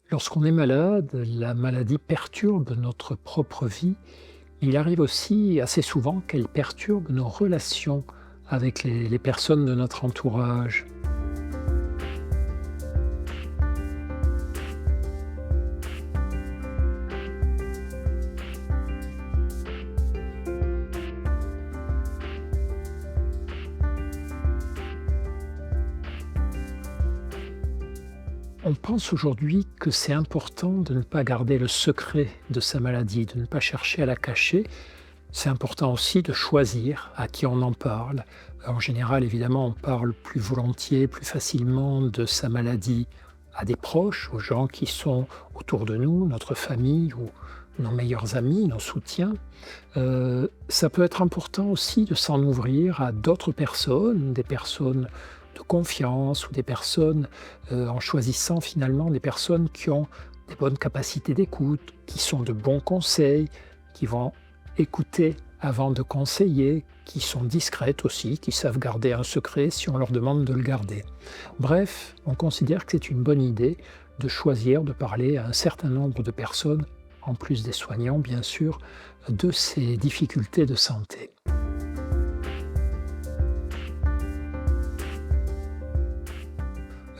Lorsqu'on est malade, la maladie perturbe notre propre vie. Il arrive aussi assez souvent qu'elle perturbe nos relations avec les personnes de notre entourage. On pense aujourd'hui que c'est important de ne pas garder le secret de sa maladie, de ne pas chercher à la cacher. C'est important aussi de choisir à qui on en parle. En général, évidemment, on parle plus volontiers, plus facilement de sa maladie à des proches, aux gens qui sont autour de nous, notre famille ou nos meilleurs amis, nos soutiens. Ça peut être important aussi de s'en ouvrir à d'autres personnes, des personnes de confiance ou des personnes, en choisissant finalement des personnes qui ont des bonnes capacités d'écoute, qui sont de bons conseils, qui vont écouter avant de conseiller, qui sont discrètes aussi, qui savent garder un secret si on leur demande de le garder. Bref, on considère que c'est une bonne idée de choisir de parler à un certain nombre de personnes, en plus des soignants bien sûr, de ces difficultés de santé.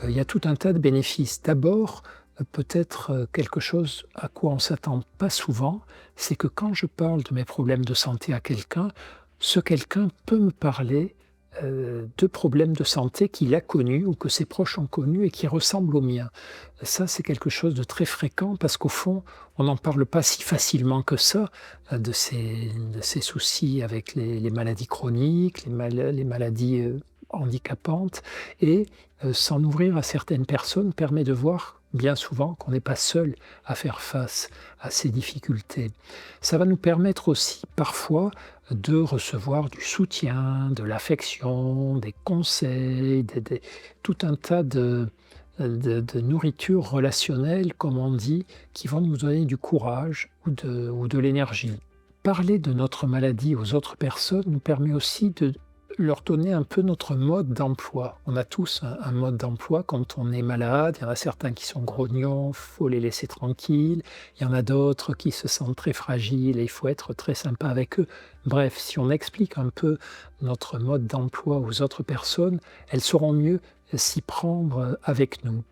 Il y a tout un tas de bénéfices. D'abord, peut-être, quelque chose à quoi on ne s'attend pas souvent, c'est que quand je parle de mes problèmes de santé à quelqu'un, ce quelqu'un peut me parler, de problèmes de santé qu'il a connus ou que ses proches ont connus et qui ressemblent aux miens. Ça, c'est quelque chose de très fréquent parce qu'au fond, on n'en parle pas si facilement que ça, de ces soucis avec les maladies chroniques, les maladies, handicapantes et s'en ouvrir à certaines personnes permet de voir, bien souvent, qu'on n'est pas seul à faire face à ces difficultés. Ça va nous permettre aussi, parfois, de recevoir du soutien, de l'affection, des conseils, tout un tas de nourriture relationnelle, comme on dit, qui vont nous donner du courage ou de l'énergie. Parler de notre maladie aux autres personnes nous permet aussi de leur donner un peu notre mode d'emploi. On a tous un mode d'emploi quand on est malade. Il y en a certains qui sont grognons, il faut les laisser tranquilles. Il y en a d'autres qui se sentent très fragiles et il faut être très sympa avec eux. Bref, si on explique un peu notre mode d'emploi aux autres personnes, elles sauront mieux s'y prendre avec nous.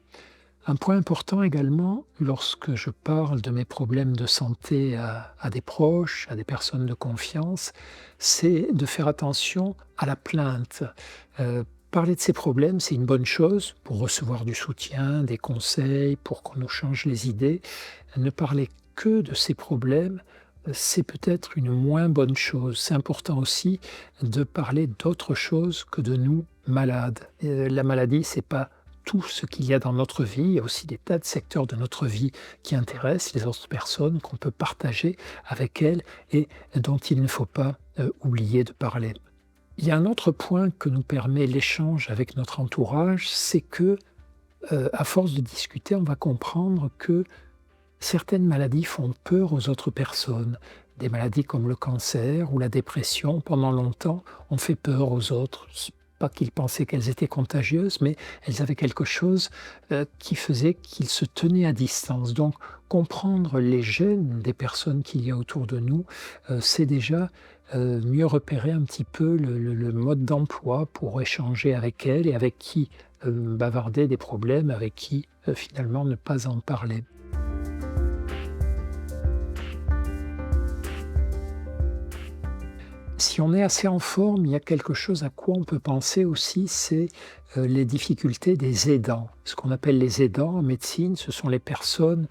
Un point important également, lorsque je parle de mes problèmes de santé à des proches, à des personnes de confiance, c'est de faire attention à la plainte. Parler de ces problèmes, c'est une bonne chose pour recevoir du soutien, des conseils, pour qu'on nous change les idées. Ne parler que de ces problèmes, c'est peut-être une moins bonne chose. C'est important aussi de parler d'autre chose que de nous malades. La maladie, c'est pas tout ce qu'il y a dans notre vie. Il y a aussi des tas de secteurs de notre vie qui intéressent les autres personnes, qu'on peut partager avec elles et dont il ne faut pas oublier de parler. Il y a un autre point que nous permet l'échange avec notre entourage, c'est que, à force de discuter, on va comprendre que certaines maladies font peur aux autres personnes. Des maladies comme le cancer ou la dépression, pendant longtemps, ont fait peur aux autres. Pas qu'ils pensaient qu'elles étaient contagieuses, mais elles avaient quelque chose qui faisait qu'ils se tenaient à distance. Donc, comprendre les gènes des personnes qu'il y a autour de nous, c'est déjà mieux repérer un petit peu le mode d'emploi pour échanger avec elles et avec qui bavarder des problèmes, avec qui finalement ne pas en parler. Si on est assez en forme, il y a quelque chose à quoi on peut penser aussi, c'est les difficultés des aidants. Ce qu'on appelle les aidants en médecine, ce sont les personnes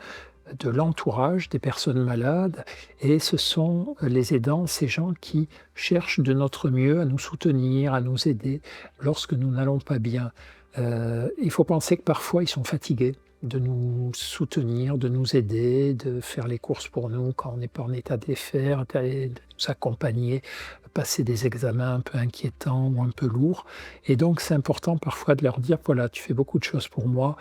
de l'entourage des personnes malades et ce sont les aidants, ces gens qui cherchent de notre mieux à nous soutenir, à nous aider lorsque nous n'allons pas bien. Il faut penser que parfois ils sont fatigués de nous soutenir, de nous aider, de faire les courses pour nous quand on n'est pas en état de les faire, de nous accompagner, passer des examens un peu inquiétants ou un peu lourds. Et donc c'est important parfois de leur dire: «Voilà, tu fais beaucoup de choses pour moi,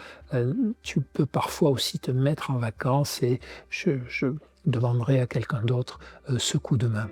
tu peux parfois aussi te mettre en vacances et je demanderai à quelqu'un d'autre, ce coup de main».